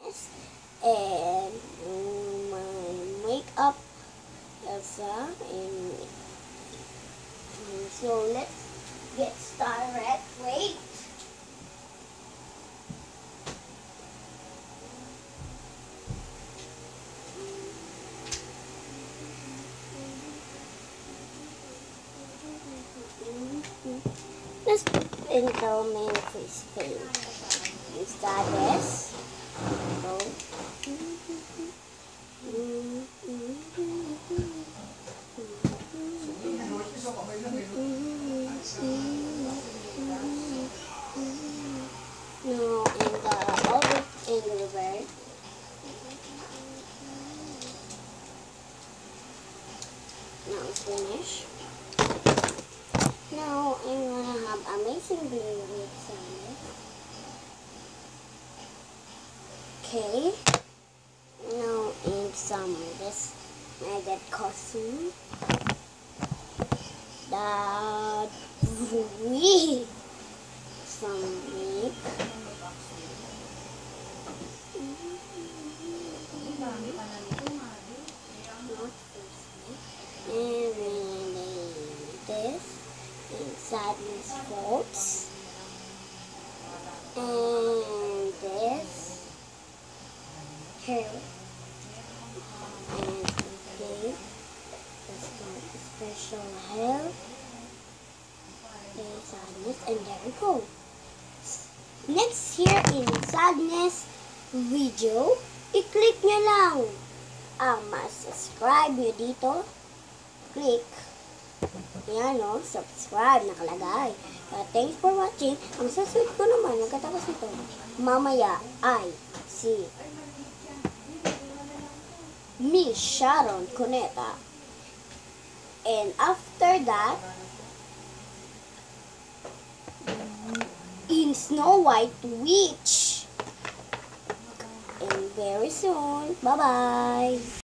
sadness. And my makeup Elsa. And so let's get started. Wait. Let's into main face paint. Start this. Go. No, and the other angle bird. Now finish. Now I'm gonna have amazing blue with some. Okay. Now in some this maggot costume. That we some wig. And then this sadness folds. And this hair. And okay, that's my special hair. Okay, sadness, and there we go. Next here in sadness video, i-click nyo lang ang subscribe nyo dito. Click. Yan o, subscribe, nakalagay. Thanks for watching. Ang susunod ko naman, nagkatapos nito, mamaya ay si Miss Sharon Cuneta. And after that, in Snow White Witch. And very soon, bye-bye.